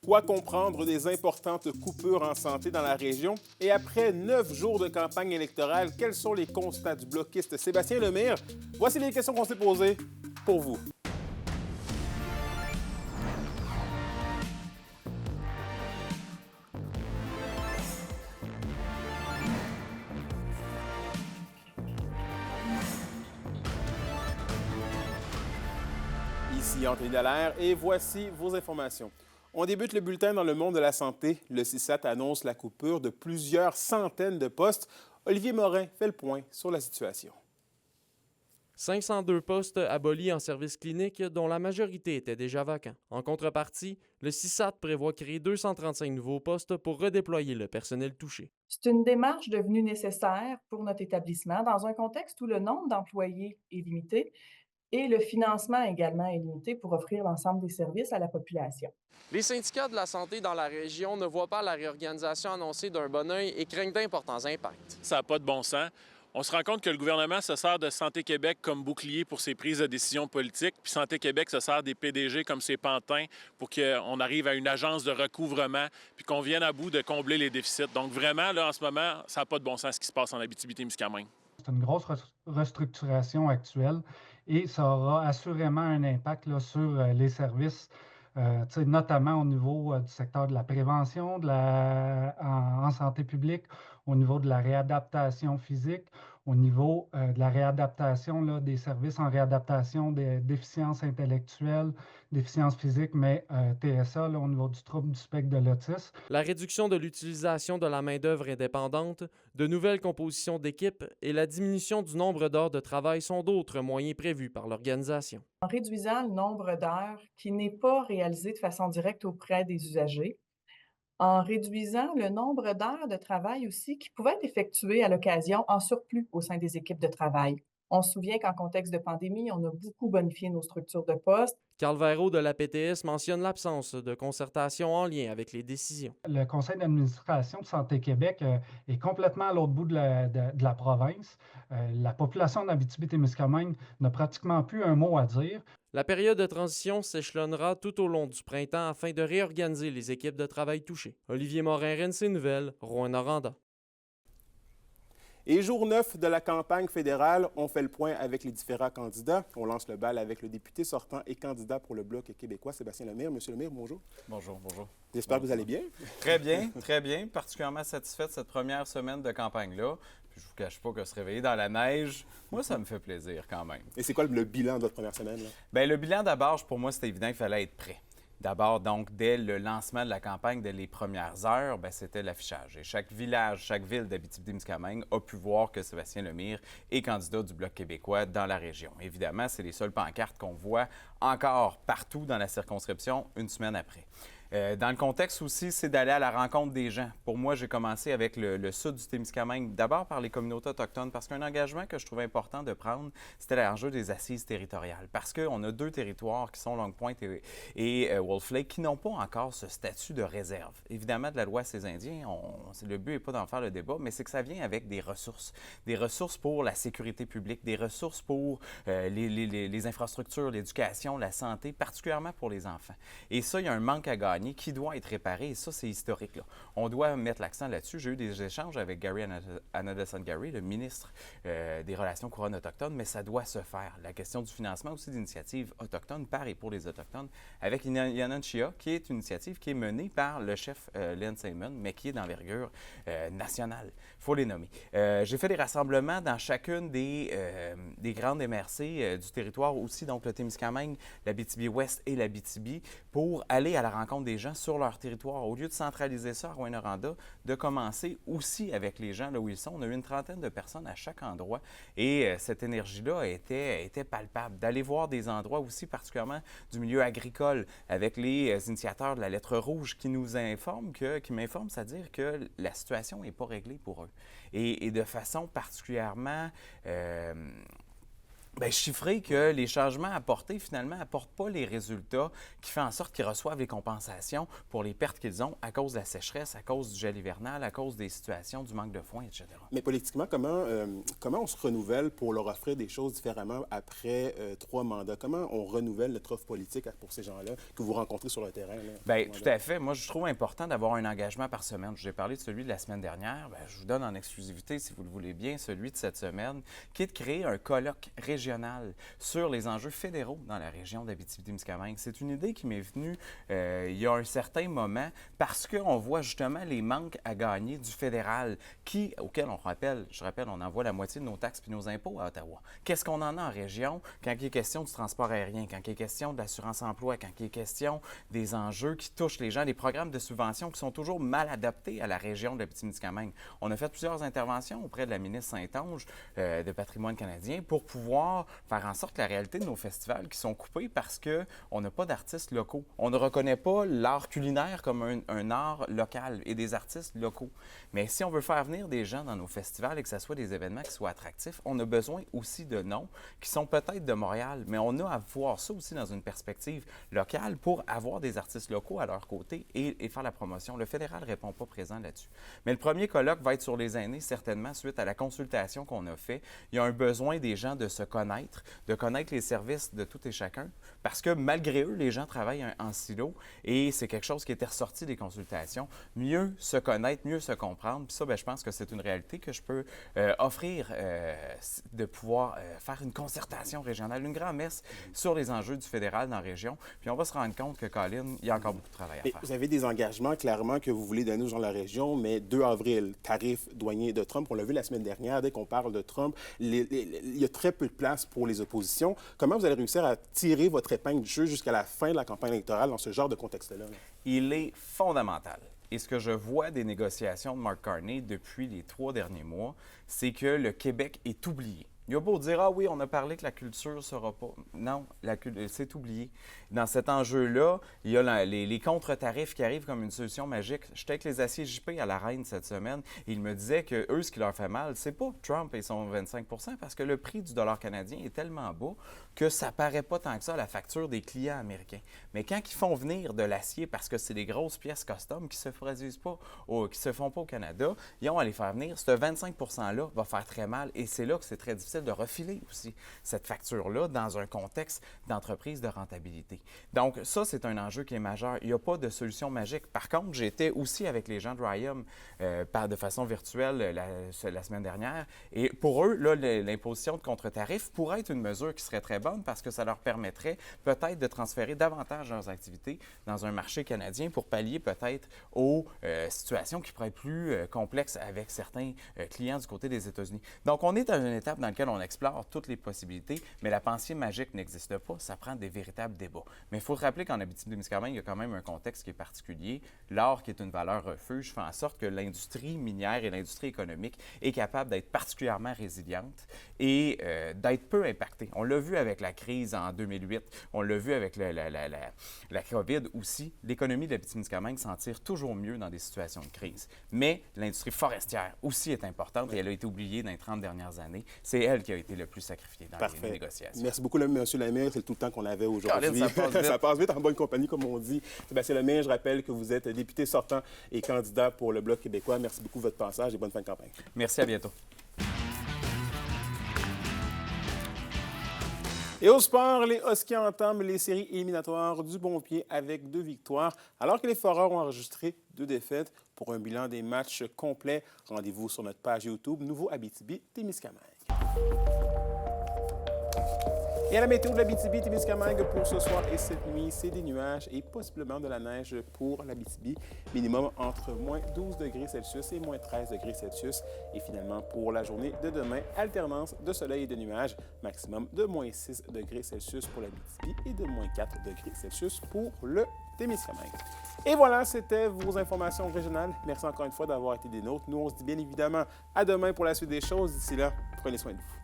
Quoi comprendre des importantes coupures en santé dans la région? Et après 9 jours de campagne électorale, quels sont les constats du bloquiste Sébastien Lemire? Voici les questions qu'on s'est posées pour vous. Ici Anthony Dallaire et voici vos informations. On débute le bulletin dans le monde de la santé. Le CISAT annonce la coupure de plusieurs centaines de postes. Olivier Morin fait le point sur la situation. 502 postes abolis en service clinique, dont la majorité étaient déjà vacants. En contrepartie, le CISAT prévoit créer 235 nouveaux postes pour redéployer le personnel touché. C'est une démarche devenue nécessaire pour notre établissement dans un contexte où le nombre d'employés est limité et le financement également est limité pour offrir l'ensemble des services à la population. Les syndicats de la santé dans la région ne voient pas la réorganisation annoncée d'un bon œil et craignent d'importants impacts. Ça n'a pas de bon sens. On se rend compte que le gouvernement se sert de Santé Québec comme bouclier pour ses prises de décision politiques, puis Santé Québec se sert des PDG comme ses pantins pour qu'on arrive à une agence de recouvrement, puis qu'on vienne à bout de combler les déficits. Donc vraiment, là, en ce moment, ça n'a pas de bon sens ce qui se passe en Abitibi-Témiscamingue. C'est une grosse restructuration actuelle et ça aura assurément un impact là, sur les services, notamment au niveau du secteur de la prévention, en santé publique, au niveau de la réadaptation physique, au niveau de la réadaptation là, des services en réadaptation des déficiences intellectuelles, déficiences physiques, mais TSA là, au niveau du trouble du spectre de l'autisme. La réduction de l'utilisation de la main-d'œuvre indépendante, de nouvelles compositions d'équipes et la diminution du nombre d'heures de travail sont d'autres moyens prévus par l'organisation. En réduisant le nombre d'heures qui n'est pas réalisé de façon directe auprès des usagers, en réduisant le nombre d'heures de travail aussi qui pouvaient être effectuées à l'occasion en surplus au sein des équipes de travail. On se souvient qu'en contexte de pandémie, on a beaucoup bonifié nos structures de poste. Carl Véro de la PTS mentionne l'absence de concertation en lien avec les décisions. Le conseil d'administration de Santé Québec est complètement à l'autre bout de la province. La population d'Abitibi-Témiscamingue n'a pratiquement plus un mot à dire. La période de transition s'échelonnera tout au long du printemps afin de réorganiser les équipes de travail touchées. Olivier Morin, RNC Nouvelles, Rouyn-Noranda. Et jour 9 de la campagne fédérale, on fait le point avec les différents candidats. On lance le bal avec le député sortant et candidat pour le Bloc québécois, Sébastien Lemire. Monsieur Lemire, bonjour. Bonjour, bonjour. J'espère que vous allez bien. Très bien. Particulièrement satisfait de cette première semaine de campagne-là. Puis je vous cache pas que se réveiller dans la neige, moi, ça me fait plaisir quand même. Et c'est quoi le bilan de votre première semaine? Là? Bien, le bilan, d'abord, pour moi, c'était évident qu'il fallait être prêt. D'abord, donc, dès le lancement de la campagne, dès les premières heures, bien, c'était l'affichage. Et chaque village, chaque ville d'Abitibi-Témiscamingue a pu voir que Sébastien Lemire est candidat du Bloc québécois dans la région. Évidemment, c'est les seules pancartes qu'on voit encore partout dans la circonscription une semaine après. Dans le contexte aussi, c'est d'aller à la rencontre des gens. Pour moi, j'ai commencé avec le sud du Témiscamingue, d'abord par les communautés autochtones, parce qu'un engagement que je trouvais important de prendre, c'était l'enjeu des assises territoriales. Parce qu'on a deux territoires qui sont Longue Pointe et Wolf Lake qui n'ont pas encore ce statut de réserve. Évidemment, de la loi ces Indiens, le but n'est pas d'en faire le débat, mais c'est que ça vient avec des ressources. Des ressources pour la sécurité publique, des ressources pour les infrastructures, l'éducation, la santé, particulièrement pour les enfants. Et ça, il y a un manque à gagner qui doit être réparé, et ça, c'est historique. Là. On doit mettre l'accent là-dessus. J'ai eu des échanges avec Gary Anadasan-Gary, le ministre des Relations couronnes autochtones, mais ça doit se faire. La question du financement aussi d'initiatives autochtones par et pour les Autochtones, avec Yananchia, qui est une initiative qui est menée par le chef Len Simon, mais qui est d'envergure nationale. Il faut les nommer. J'ai fait des rassemblements dans chacune des grandes MRC du territoire, aussi donc le Témiscamingue, l'Abitibi-Ouest et l'Abitibi, pour aller à la rencontre des gens sur leur territoire. Au lieu de centraliser ça à Rouyn-Noranda, de commencer aussi avec les gens là où ils sont. On a eu une trentaine de personnes à chaque endroit et cette énergie-là était palpable. D'aller voir des endroits aussi, particulièrement du milieu agricole, avec les initiateurs de la lettre rouge qui nous informent, qui m'informent, c'est-à-dire que la situation n'est pas réglée pour eux. Et de façon particulièrement Bien, chiffrer que les changements apportés, finalement, n'apportent pas les résultats qui font en sorte qu'ils reçoivent les compensations pour les pertes qu'ils ont à cause de la sécheresse, à cause du gel hivernal, à cause des situations, du manque de foin, etc. Mais politiquement, comment on se renouvelle pour leur offrir des choses différemment après 3 mandats? Comment on renouvelle notre offre politique pour ces gens-là que vous rencontrez sur le terrain? Bien, tout à fait. Moi, je trouve important d'avoir un engagement par semaine. Je vous ai parlé de celui de la semaine dernière. Bien, je vous donne en exclusivité, si vous le voulez bien, celui de cette semaine, qui est de créer un colloque régional sur les enjeux fédéraux dans la région d'Abitibi-Témiscamingue. C'est une idée qui m'est venue il y a un certain moment parce qu'on voit justement les manques à gagner du fédéral auquel je rappelle, on envoie la moitié de nos taxes et nos impôts à Ottawa. Qu'est-ce qu'on en a en région quand il est question du transport aérien, quand il est question de l'assurance-emploi, quand il est question des enjeux qui touchent les gens, des programmes de subvention qui sont toujours mal adaptés à la région de l'Abitibi-Témiscamingue. On a fait plusieurs interventions auprès de la ministre Saint-Onge de Patrimoine canadien pour pouvoir faire en sorte que la réalité de nos festivals qui sont coupés parce qu'on n'a pas d'artistes locaux. On ne reconnaît pas l'art culinaire comme un art local et des artistes locaux. Mais si on veut faire venir des gens dans nos festivals et que ce soit des événements qui soient attractifs, on a besoin aussi de noms qui sont peut-être de Montréal, mais on a à voir ça aussi dans une perspective locale pour avoir des artistes locaux à leur côté et faire la promotion. Le fédéral ne répond pas présent là-dessus. Mais le premier colloque va être sur les aînés, certainement, suite à la consultation qu'on a fait. Il y a un besoin des gens de se connaître, de connaître les services de tout et chacun, parce que malgré eux, les gens travaillent en silo et c'est quelque chose qui était ressorti des consultations. Mieux se connaître, mieux se comprendre. Puis ça, bien, je pense que c'est une réalité que je peux offrir, de pouvoir faire une concertation régionale, une grand-messe sur les enjeux du fédéral dans la région. Puis on va se rendre compte que, Colin, il y a encore beaucoup de travail à faire. Vous avez des engagements, clairement, que vous voulez donner aux gens de la région, mais 2 avril, tarif douanier de Trump, on l'a vu la semaine dernière, dès qu'on parle de Trump, il y a très peu de place pour les oppositions. Comment vous allez réussir à tirer votre épingle du jeu jusqu'à la fin de la campagne électorale dans ce genre de contexte-là? Il est fondamental. Et ce que je vois des négociations de Mark Carney depuis les 3 derniers mois, c'est que le Québec est oublié. Il y a beau dire, ah oui, on a parlé que la culture ne sera pas. Non, c'est oublié. Dans cet enjeu-là, il y a les contre-tarifs qui arrivent comme une solution magique. J'étais avec les aciers JP à la Reine cette semaine et ils me disaient que eux, ce qui leur fait mal, c'est pas Trump et son 25 % parce que le prix du dollar canadien est tellement bas que ça paraît pas tant que ça à la facture des clients américains. Mais quand ils font venir de l'acier parce que c'est des grosses pièces custom qui se produisent pas, qui se font pas au Canada, ils ont à les faire venir. Ce 25 % là va faire très mal et c'est là que c'est très difficile de refiler aussi cette facture-là dans un contexte d'entreprise de rentabilité. Donc, ça, c'est un enjeu qui est majeur. Il n'y a pas de solution magique. Par contre, j'étais aussi avec les gens de Rayom de façon virtuelle la semaine dernière. Et pour eux, là, l'imposition de contre-tarif pourrait être une mesure qui serait très bonne parce que ça leur permettrait peut-être de transférer davantage leurs activités dans un marché canadien pour pallier peut-être aux situations qui pourraient être plus complexes avec certains clients du côté des États-Unis. Donc, on est à une étape dans laquelle on explore toutes les possibilités, mais la pensée magique n'existe pas. Ça prend des véritables débats. Mais il faut se rappeler qu'en Abitibi-Témiscamingue, il y a quand même un contexte qui est particulier. L'or, qui est une valeur refuge, fait en sorte que l'industrie minière et l'industrie économique est capable d'être particulièrement résiliente et d'être peu impactée. On l'a vu avec la crise en 2008, on l'a vu avec la COVID aussi. L'économie de l'Abitibi-Témiscamingue s'en tire toujours mieux dans des situations de crise. Mais l'industrie forestière aussi est importante et elle a été oubliée dans les 30 dernières années. C'est elle qui a été le plus sacrifiée dans les négociations. Merci beaucoup, M. Lemire. C'est tout le temps qu'on avait aujourd'hui. Ça passe vite. Ça passe vite en bonne compagnie, comme on dit. Sébastien Lemire, je rappelle que vous êtes député sortant et candidat pour le Bloc québécois. Merci beaucoup de votre passage et bonne fin de campagne. Merci, à bientôt. Et au sport, les Huskies entament les séries éliminatoires du bon pied avec 2 victoires, alors que les Foreurs ont enregistré 2 défaites. Pour un bilan des matchs complets, rendez-vous sur notre page YouTube Nouveau Abitibi-Témiscamingue. Et à la météo de l'Abitibi-Témiscamingue pour ce soir et cette nuit, c'est des nuages et possiblement de la neige pour l'Abitibi. Minimum entre moins 12 degrés Celsius et moins 13 degrés Celsius. Et finalement, pour la journée de demain, alternance de soleil et de nuages. Maximum de moins 6 degrés Celsius pour l'Abitibi et de moins 4 degrés Celsius pour le Témiscamingue. Et voilà, c'était vos informations régionales. Merci encore une fois d'avoir été des nôtres. Nous, on se dit bien évidemment à demain pour la suite des choses. D'ici là, prenez soin de vous.